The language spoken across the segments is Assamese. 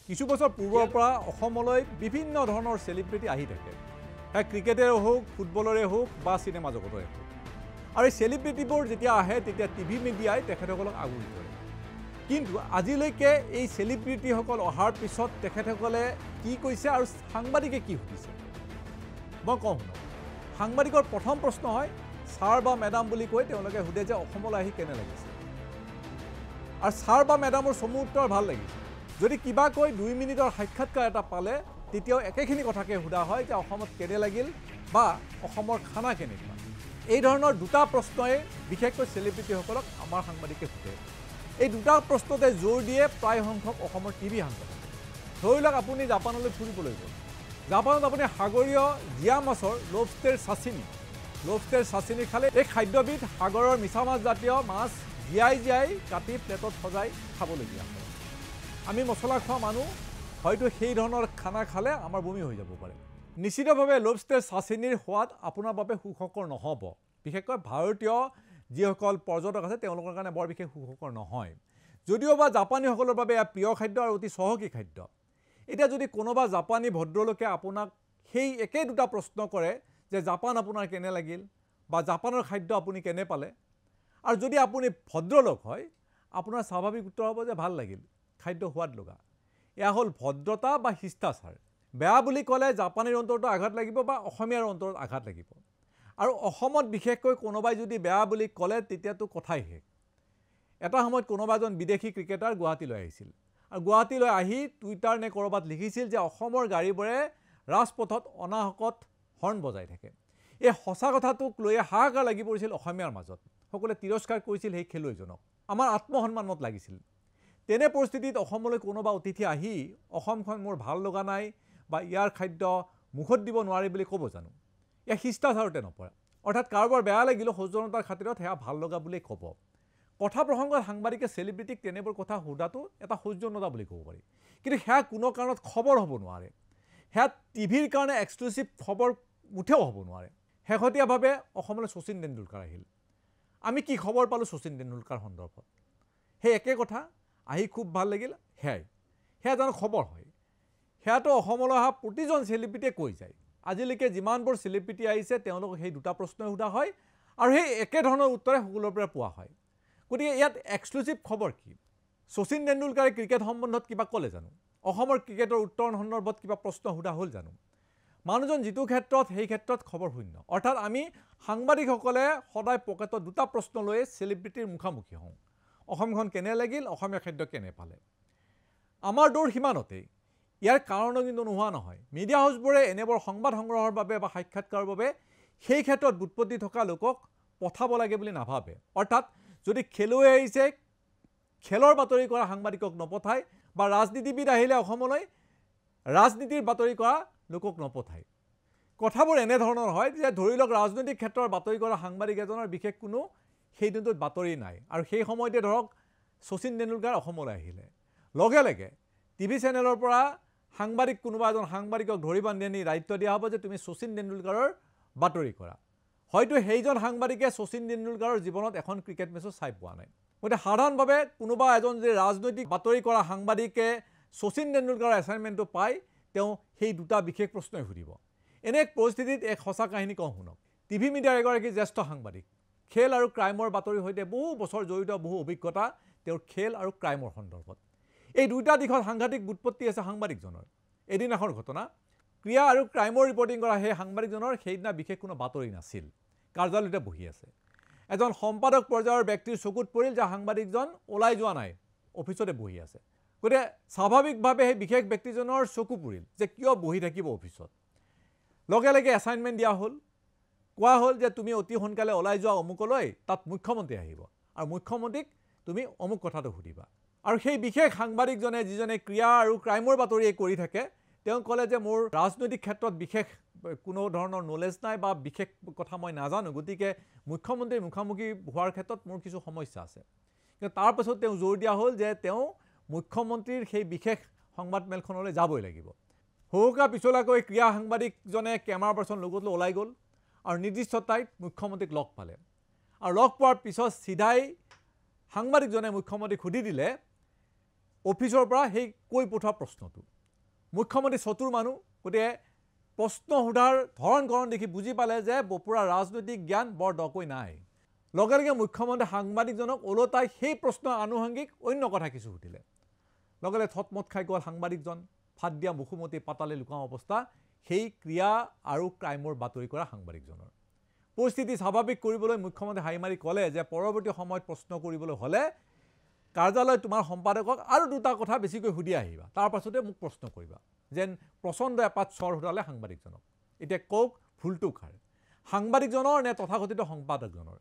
কিছু বছৰ পূৰ্বৰ পৰা অসমলৈ বিভিন্ন ধৰণৰ সেলিব্ৰিটি আহি থাকে ক্ৰিকেটৰে হোক ফুটবলৰে হোক বা সিনেমা জগতৰে হোক আৰু এই সেলিব্ৰিটিবোৰ যেতিয়া আহে তেতিয়া টিভি মিডিয়াই তেখেতসকলক আগুৰি ধৰে কিন্তু আজিলৈকে এই সেলিব্ৰিটিসকল অহাৰ পিছত তেখেতসকলে কি কৈছে আৰু সাংবাদিকে কি সুধিছে মই কওঁ সাংবাদিকৰ প্ৰথম প্ৰশ্ন হয় ছাৰ বা মেডাম বুলি কৈ তেওঁলোকে সুধে যে অসমলৈ আহি কেনে লাগিছে আৰু ছাৰ বা মেডামৰ চমু উত্তৰ ভাল লাগিছে যদি কিবা কৈ 2 মিনিটৰ সাক্ষাৎকাৰ এটা পালে তেতিয়াও একেখিনি কথাকে সোধা হয় যে অসমত কেনে লাগিল বা অসমৰ খানা কেনেকুৱা এই ধৰণৰ দুটা প্ৰশ্নই বিশেষকৈ সেলিব্ৰিটিসকলক আমাৰ সাংবাদিকে সোধে এই দুটা প্ৰশ্নতে জোৰ দিয়ে প্ৰায় সংখ্যক অসমৰ টিভি সাংবাদিক ধৰি লওক আপুনি জাপানলৈ ফুৰিবলৈ গ'ল জাপানত আপুনি সাগৰীয় জিয়া মাছৰ লবষ্টাৰ চাচিনি খালে এই খাদ্যবিধ সাগৰৰ মিছা মাছ জাতীয় মাছ জীয়াই কাটি প্লেটত সজাই খাবলগীয়া হয় আমি মছলা খোৱা মানুহ হয়তো সেই ধৰণৰ খানা খালে আমাৰ বমি হৈ যাব পাৰে নিশ্চিতভাৱে লবষ্টাৰ চাচিনিৰ সোৱাদ আপোনাৰ বাবে সুখকৰ নহ'ব বিশেষকৈ ভাৰতীয় যিসকল পৰ্যটক আছে তেওঁলোকৰ কাৰণে বৰ বিশেষ সুখকৰ নহয় যদিও বা জাপানীসকলৰ বাবে এয়া প্ৰিয় খাদ্য আৰু অতি চহকী খাদ্য এতিয়া যদি কোনোবা জাপানী ভদ্ৰলোকে আপোনাক সেই একে দুটা প্ৰশ্ন কৰে যে জাপান আপোনাৰ কেনে লাগিল বা জাপানৰ খাদ্য আপুনি কেনে পালে আৰু যদি আপুনি ভদ্ৰলোক হয় আপোনাৰ স্বাভাৱিক উত্তৰ হ'ব যে ভাল লাগিল খাদ্য সোৱাদ লগা এয়া হ'ল ভদ্ৰতা বা শিষ্টাচাৰ বেয়া বুলি ক'লে জাপানীৰ অন্তৰত আঘাত লাগিব বা অসমীয়াৰ অন্তৰত আঘাত লাগিব আৰু অসমত বিশেষকৈ কোনোবাই যদি বেয়া বুলি ক'লে তেতিয়াতো কথাই শেষ এটা সময়ত কোনোবা এজন বিদেশী ক্ৰিকেটাৰ গুৱাহাটীলৈ আহিছিল আৰু গুৱাহাটীলৈ আহি টুইটাৰ নে ক'ৰবাত লিখিছিল যে অসমৰ গাড়ীবোৰে ৰাজপথত অনাহকত হৰ্ণ বজাই থাকে এই সঁচা কথাটোক লৈ হাহাকাৰ লাগি পৰিছিল অসমীয়াৰ মাজত সকলোৱে তিৰস্কাৰ কৰিছিল সেই খেলুৱৈজনক আমাৰ আত্মসন্মানত লাগিছিল তেনে পৰিস্থিতিত অসমলৈ কোনোবা অতিথি আহি অসমখন মোৰ ভাল লগা নাই বা ইয়াৰ খাদ্য মুখত দিব নোৱাৰি বুলি ক'ব জানো এয়া শিষ্টাচাৰতে নপৰে অৰ্থাৎ কাৰোবাৰ বেয়া লাগিলেও সৌজন্যতাৰ খাতিৰত সেয়া ভাল লগা বুলি ক'ব কথা প্ৰসংগত সাংবাদিকে সেলিব্ৰিটিক তেনেবোৰ কথা সোধাটো এটা সৌজন্যতা বুলি ক'ব পাৰি কিন্তু সেয়া কোনো কাৰণত খবৰ হ'ব নোৱাৰে সেয়া টিভিৰ কাৰণে এক্সক্লুচিভ খবৰ মুঠেও হ'ব নোৱাৰে শেহতীয়াভাৱে অসমলৈ শচীন তেণ্ডুলকাৰ আহিল আমি কি খবৰ পালোঁ শচীন তেণ্ডুলকাৰ সন্দৰ্ভত সেই একে কথা আহি খুব ভাল লাগিল সেয়া জানো খবৰ হয় সেয়াটো অসমলৈ অহা প্ৰতিজন সেলিব্ৰিটিয়ে কৈ যায় আজিলৈকে যিমানবোৰ সেলিব্ৰিটি আহিছে তেওঁলোকক সেই দুটা প্ৰশ্নই সোধা হয় আৰু সেই একে ধৰণৰ উত্তৰে সকলোৰে পৰা পোৱা হয় গতিকে ইয়াত এক্সক্লুচিভ খবৰ কি শচীন তেণ্ডুলকাৰে ক্ৰিকেট সম্বন্ধত কিবা ক'লে জানো অসমৰ ক্ৰিকেটৰ উত্তৰ সন্দৰ্ভত কিবা প্ৰশ্ন সোধা হ'ল জানো মানুহজন যিটো ক্ষেত্ৰত সেই ক্ষেত্ৰত খবৰ শূন্য অৰ্থাৎ আমি সাংবাদিকসকলে সদায় পকেটত দুটা প্ৰশ্ন লৈ সেলিব্ৰিটিৰ মুখামুখি হওঁ অসমখন কেনে লাগিল অসমীয়া খাদ্য কেনে পালে আমাৰ দৌৰ সিমানতেই ইয়াৰ কাৰণো কিন্তু নোহোৱা নহয় মিডিয়া হাউচবোৰে এনেবোৰ সংবাদ সংগ্ৰহৰ বাবে বা সাক্ষাৎকাৰৰ বাবে সেই ক্ষেত্ৰত বুৎপত্তি থকা লোকক পঠাব লাগে বুলি নাভাবে অৰ্থাৎ যদি খেলুৱৈ আহিছে খেলৰ বাতৰি কৰা সাংবাদিকক নপঠায় বা ৰাজনীতিবিদ আহিলে অসমলৈ ৰাজনীতিৰ বাতৰি কৰা লোকক নপঠায় কথাবোৰ এনেধৰণৰ হয় যে ধৰি লওক ৰাজনৈতিক ক্ষেত্ৰৰ বাতৰি কৰা সাংবাদিক এজনৰ বিশেষ কোনো সেই দিনটোত বাতৰি নাই আৰু সেই সময়তে ধৰক শচীন তেণ্ডুলকাৰ অসমলৈ আহিলে লগে লগে টিভি চেনেলৰ পৰা সাংবাদিক কোনোবা এজন সাংবাদিকক ধৰি বান্ধি আনি দায়িত্ব দিয়া হ'ব যে তুমি শচীন তেণ্ডুলকাৰৰ বাতৰি কৰা হয়তো সেইজন সাংবাদিকে শচীন তেণ্ডুলকাৰৰ জীৱনত এখন ক্ৰিকেট মেচো চাই পোৱা নাই গতিকে সাধাৰণভাৱে কোনোবা এজন যে ৰাজনৈতিক বাতৰি কৰা সাংবাদিকে শচীন তেণ্ডুলকাৰৰ এছাইনমেণ্টটো পাই তেওঁ সেই দুটা বিশেষ প্ৰশ্নই সুধিব এনে এক পৰিস্থিতিত এক সঁচা কাহিনী কওঁ শুনক টিভি মিডিয়াৰ এগৰাকী জ্যেষ্ঠ সাংবাদিক খেল আৰু ক্ৰাইমৰ বাতৰিৰ সৈতে বহু বছৰ জড়িত বহু অভিজ্ঞতা তেওঁৰ খেল আৰু ক্ৰাইমৰ সন্দৰ্ভত এই দুটা দিশত সাংঘাতিক বুৎপত্তি আছে সাংবাদিকজনৰ এদিনাখনৰ ঘটনা ক্ৰিয়া আৰু ক্ৰাইমৰ ৰিপৰ্টিং কৰা সেই সাংবাদিকজনৰ সেইদিনা বিশেষ কোনো বাতৰি নাছিল কাৰ্যালয়তে বহি আছে এজন সম্পাদক পৰ্যায়ৰ ব্যক্তিৰ চকুত পৰিল যে সাংবাদিকজন ওলাই যোৱা নাই অফিচতে বহি আছে গতিকে স্বাভাৱিকভাৱে সেই বিশেষ ব্যক্তিজনৰ চকু পৰিল যে কিয় বহি থাকিব অফিচত লগে লগে এছাইনমেণ্ট দিয়া হ'ল কোৱা হ'ল যে তুমি অতি সোনকালে ওলাই যোৱা অমুকলৈ তাত মুখ্যমন্ত্ৰী আহিব আৰু মুখ্যমন্ত্ৰীক তুমি অমুক কথাটো সুধিবা আৰু সেই বিশেষ সাংবাদিকজনে যিজনে ক্ৰিয়া আৰু ক্ৰাইমৰ বাতৰিয়ে কৰি থাকে তেওঁ ক'লে যে মোৰ ৰাজনৈতিক ক্ষেত্ৰত বিশেষ কোনো ধৰণৰ নলেজ নাই বা বিশেষ কথা মই নাজানো গতিকে মুখ্যমন্ত্ৰীৰ মুখামুখি হোৱাৰ ক্ষেত্ৰত মোৰ কিছু সমস্যা আছে কিন্তু তাৰপাছত তেওঁ জোৰ দিয়া হ'ল যে তেওঁ মুখ্যমন্ত্ৰীৰ সেই বিশেষ সংবাদমেলখনলৈ যাবই লাগিব হুকা পিছলাকৈ ক্ৰিয়া সাংবাদিকজনে কেমেৰা পাৰ্চন লগত লৈ ওলাই গ'ল আৰু নিৰ্দিষ্ট ঠাইত মুখ্যমন্ত্ৰীক লগ পালে আৰু লগ পোৱাৰ পিছত সিধাই সাংবাদিকজনে মুখ্যমন্ত্ৰীক সুধি দিলে অফিচৰ পৰা সেই কৈ পঠোৱা প্ৰশ্নটো মুখ্যমন্ত্ৰী চতুৰ মানুহ গতিকে প্ৰশ্ন সোধাৰ ধৰণ কৰণ দেখি বুজি পালে যে বপুৰা ৰাজনৈতিক জ্ঞান বৰ দকৈ নাই লগে লগে মুখ্যমন্ত্ৰী সাংবাদিকজনক ওলটাই সেই প্ৰশ্নৰ আনুষংগিক অন্য কথা কিছু সুধিলে লগে লগে থতমত খাই গ'ল সাংবাদিকজন ফাট দিয়া মুখুমতি পাতালে লুকাও অৱস্থা সেই ক্ৰিয়া আৰু ক্ৰাইমৰ বাতৰি কৰা সাংবাদিকজনৰ পৰিস্থিতি স্বাভাৱিক কৰিবলৈ মুখ্যমন্ত্ৰী হাইমাৰি ক'লে যে পৰৱৰ্তী সময়ত প্ৰশ্ন কৰিবলৈ হ'লে কাৰ্যালয় তোমাৰ সম্পাদকক আৰু দুটা কথা বেছিকৈ সুধি আহিবা তাৰ পাছতে মোক প্ৰশ্ন কৰিবা যেন প্ৰচণ্ড এপাত চৰ সোধালে সাংবাদিকজনক এতিয়া কওক ভুলটো খাৰ সাংবাদিকজনৰ নে তথাকথিত সম্পাদকজনৰ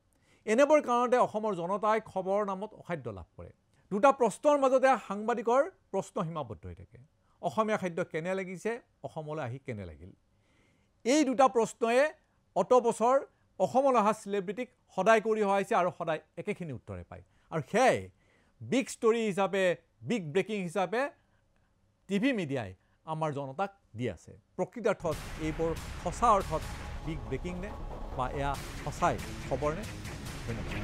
এনেবোৰ কাৰণতে অসমৰ জনতাই খবৰ নামত অখাদ্য লাভ কৰে দুটা প্ৰশ্নৰ মাজতে সাংবাদিকৰ প্ৰশ্ন সীমাবদ্ধ হৈ থাকে অসমীয়া খাদ্য কেনে লাগিছে অসমলৈ আহি কেনে লাগিল এই দুটা প্ৰশ্নয়ে অত বছৰ অসমলৈ অহা সেলিব্ৰিটিক সদায় কৰি হোৱাইছে আৰু সদায় একেখিনি উত্তৰে পায় আৰু সেয়াই বিগ ষ্টৰী হিচাপে বিগ ব্ৰেকিং হিচাপে টিভি মিডিয়াই আমাৰ জনতাক দি আছে প্ৰকৃতাৰ্থত এইবোৰ সঁচা অৰ্থত বিগ ব্ৰেকিং নে বা এয়া সঁচাই খবৰ নে ধন্যবাদ